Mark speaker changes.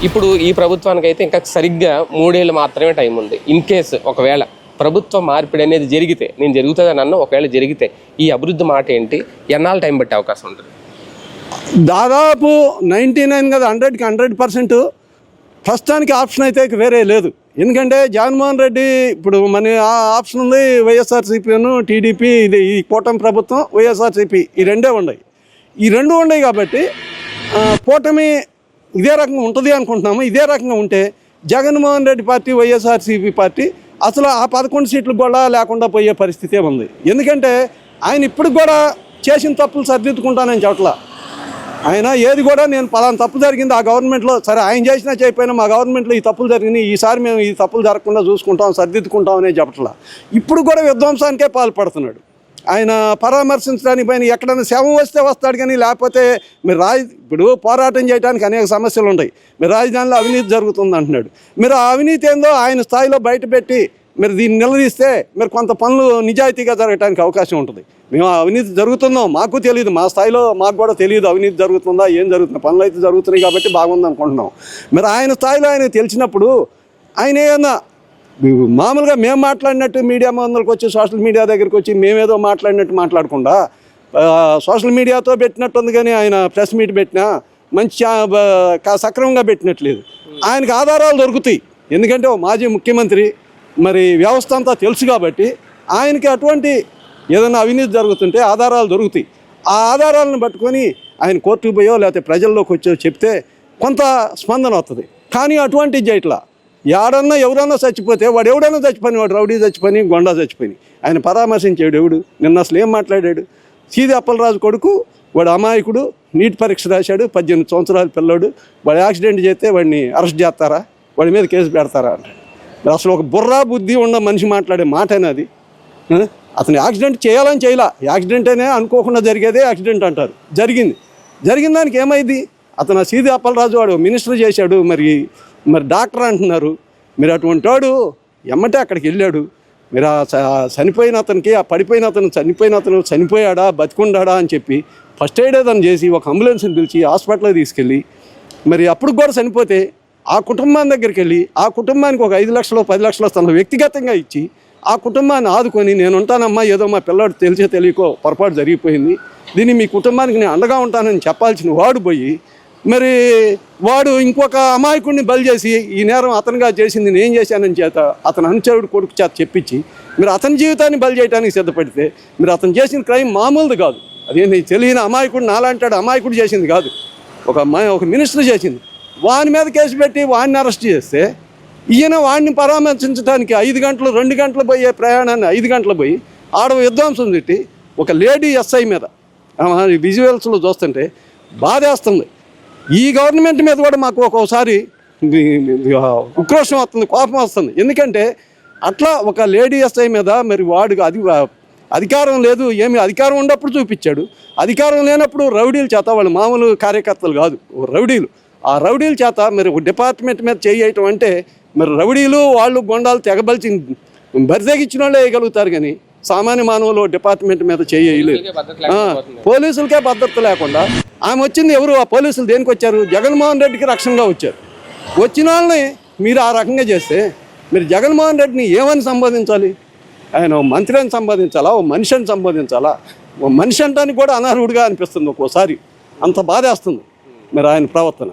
Speaker 1: ఇప్పుడు ఈ ప్రభుత్వానికి అయితే ఇంకా సరిగ్గా 3 ఏళ్ళు మాత్రమే టైం ఉంది. ఇన్ కేసు ఒకవేళ ప్రభుత్వ మార్పిడి అనేది జరిగితే, నేను జరుగుతుందని అన్న ఒకవేళ జరిగితే ఈ అభివృద్ధి మాట ఏంటి, ఎన్నాళ్ళు టైం పట్టే అవకాశం ఉంటుంది?
Speaker 2: దాదాపు 99 కదా, 100కి 100%. ప్రస్తుతానికి ఆప్షన్ అయితే వేరే లేదు. ఎందుకంటే జగన్మోహన్ రెడ్డి ఇప్పుడు మన ఆప్షన్ ఉంది, వైఎస్ఆర్సీపీను టీడీపీ, ఇది ఈ కూటమి ప్రభుత్వం, వైఎస్ఆర్సీపీ, ఈ రెండే ఉన్నాయి. ఈ రెండు ఉన్నాయి కాబట్టి కూటమి ఇదే రకంగా ఉంటుంది అనుకుంటున్నాము. ఇదే రకంగా ఉంటే జగన్మోహన్ రెడ్డి పార్టీ, వైఎస్ఆర్సీపీ పార్టీ అసలు ఆ 11 సీట్లు కూడా లేకుండా పోయే పరిస్థితే ఉంది. ఎందుకంటే ఆయన ఇప్పుడు కూడా చేసిన తప్పులు సరిదిద్దుకుంటానని చెప్పట్లా. ఆయన ఏది కూడా నేను పలానా తప్పు జరిగింది ఆ గవర్నమెంట్లో, సరే ఆయన చేసినా చేయకపోయినా మా గవర్నమెంట్లో ఈ తప్పులు జరిగినాయి, ఈసారి మేము ఈ తప్పులు జరగకుండా చూసుకుంటాం, సరిదిద్దుకుంటాం అనే చెప్పట్లా. ఇప్పుడు కూడా విధ్వంసానికే పాల్పడుతున్నాడు. ఆయన పరామర్శించడానికి పైన ఎక్కడైనా శవం వస్తే వస్తాడు కానీ, లేకపోతే మీరు ఇప్పుడు పోరాటం చేయడానికి అనేక సమస్యలు ఉన్నాయి. మీరు రాజధానిలో అవినీతి జరుగుతుంది అంటున్నాడు. మీరు ఆ అవినీతి ఏందో ఆయన స్థాయిలో బయటపెట్టి మీరు దీన్ని నిలదీస్తే మీరు కొంత పనులు నిజాయితీగా జరగడానికి అవకాశం ఉంటుంది. మేము అవినీతి జరుగుతుందో మాకు తెలియదు, మా స్థాయిలో మాకు కూడా తెలియదు అవినీతి జరుగుతుందా, ఏం జరుగుతుందో. పనులు అయితే జరుగుతున్నాయి కాబట్టి బాగుంది అనుకుంటున్నాం. మీరు ఆయన స్థాయిలో ఆయన తెలిసినప్పుడు ఆయన ఏమన్నా మామూలుగా మేము మాట్లాడినట్టు మీడియా ముందరికి వచ్చి, సోషల్ మీడియా దగ్గరికి వచ్చి మేమేదో మాట్లాడినట్టు మాట్లాడకుండా సోషల్ మీడియాతో పెట్టినట్టుంది కానీ ఆయన ప్రెస్ మీట్ పెట్టినా మంచి సక్రమంగా పెట్టినట్లేదు. ఆయనకు ఆధారాలు దొరుకుతాయి. ఎందుకంటే ఓ మాజీ ముఖ్యమంత్రి, మరి వ్యవస్థ అంతా తెలుసు కాబట్టి ఆయనకి అటువంటి ఏదైనా అవినీతి జరుగుతుంటే ఆధారాలు దొరుకుతాయి. ఆ ఆధారాలను పట్టుకొని ఆయన కోర్టుకు పోయో లేకపోతే ప్రజల్లోకి వచ్చో చెప్తే కొంత స్పందన వస్తుంది. కానీ అటువంటిది చేయట్లా. ఎవరన్నా చచ్చిపోతే వాడు ఎవడన్నా చచ్చిపోయి, వాడు రౌడీ చచ్చిపోయి, గొండా చచ్చిపోయి, ఆయన పరామర్శించాడు ఎవడు? నిన్న అసలు ఏం మాట్లాడాడు? సీది అప్పలరాజు కొడుకు, వాడు అమాయకుడు, నీట్ పరీక్ష రాశాడు, 18 సంవత్సరాల పిల్లోడు, వాడు యాక్సిడెంట్ చేస్తే వాడిని అరెస్ట్ చేస్తారా, వాడి మీద కేసు పెడతారా అంటే అసలు ఒక బుర్రా బుద్ధి ఉన్న మనిషి మాట్లాడే మాట అనేది. అతను యాక్సిడెంట్ చేయాలని చేయలా, యాక్సిడెంట్ అనే అనుకోకుండా జరిగేదే యాక్సిడెంట్ అంటారు. జరిగిన దానికి ఏమైంది? అతను సీది అప్పలరాజు వాడు మినిస్టర్ చేశాడు, మరి డాక్టర్ అంటున్నారు. మీరు అటువంటి వాడు ఎమ్మటే అక్కడికి వెళ్ళాడు. మీరు చనిపోయిన అతనికి, ఆ పడిపోయిన అతను చనిపోయాడా బతికుండాడా అని చెప్పి ఫస్ట్ ఎయిడ్ ఏదైనా చేసి ఒక అంబులెన్స్ని పిలిచి హాస్పిటల్కి తీసుకెళ్ళి, మరి అప్పుడు కూడా చనిపోతే ఆ కుటుంబాన్ని దగ్గరికి వెళ్ళి ఆ కుటుంబానికి ఒక 5 లక్షలు 10 లక్షలు తన వ్యక్తిగతంగా ఇచ్చి ఆ కుటుంబాన్ని ఆదుకొని, నేను ఉంటానమ్మా, ఏదో మా పిల్లాడు తెలియకో పొరపాటు జరిగిపోయింది, దీన్ని మీ కుటుంబానికి నేను అండగా ఉంటానని చెప్పాల్సిన వాడు పోయి, మరి వాడు ఇంకొక అమాయకుడిని బలి చేసి ఈ నేరం అతనుగా చేసింది నేను చేశానని చేత అతను అనుచరుడు కొడుకు చేత చెప్పించి మీరు అతని జీవితాన్ని బలి చేయడానికి సిద్ధపడితే, మీరు అతను చేసిన క్రైమ్ మామూలుది కాదు. అదేంటి తెలియని అమాయకుడు, నాలాంటాడు అమాయకుడు చేసింది కాదు, ఒక మినిస్టర్ చేసింది. వాని మీద కేసు పెట్టి వాడిని అరెస్ట్ చేస్తే ఈయన వాడిని పరామర్శించడానికి 5 గంటలు 2 గంటలు పోయే ప్రయాణాన్ని 5 గంటలు పోయి ఆడ విధ్వంసం పెట్టి ఒక లేడీ ఎస్ఐ మీద విజువల్స్లో చూస్తుంటే బాధేస్తుంది. ఈ గవర్నమెంట్ మీద కూడా మాకు ఒక్కోసారి ఉక్రోషం వస్తుంది, కోపం వస్తుంది. ఎందుకంటే అట్లా ఒక లేడీ ఎస్ఐ మీద మరి వాడికి అధికారం లేదు, ఏమి అధికారం ఉన్నప్పుడు చూపించాడు, అధికారం లేనప్పుడు రౌడీల చేత, వాళ్ళు మామూలు కార్యకర్తలు కాదు, రౌడీలు, ఆ రౌడీల చేత మరి ఒక డిపార్ట్మెంట్ మీద చేయటం అంటే మరి రౌడీలు వాళ్ళు గొండాలు తెగబలిచి బరితెగించిన వాళ్ళే వేయగలుగుతారు కానీ సామాన్య మానవులు డిపార్ట్మెంట్ మీద చేయలేదు. పోలీసులకే భద్రత లేకుండా ఆమె వచ్చింది. ఎవరు ఆ పోలీసులు దేనికి వచ్చారు? జగన్మోహన్ రెడ్డికి రక్షణగా వచ్చారు. వచ్చిన వాళ్ళని మీరు ఆ రకంగా చేస్తే మీరు జగన్మోహన్ రెడ్డిని ఏమని సంబోధించాలి? ఆయన ఓ మంత్రిని సంబోధించాలా, ఓ మనిషిని సంబోధించాలా? ఓ మనిషి అంటానికి కూడా అనర్హుడిగా అనిపిస్తుంది ఒక్కోసారి. అంత బాధేస్తుంది మరి ఆయన ప్రవర్తన.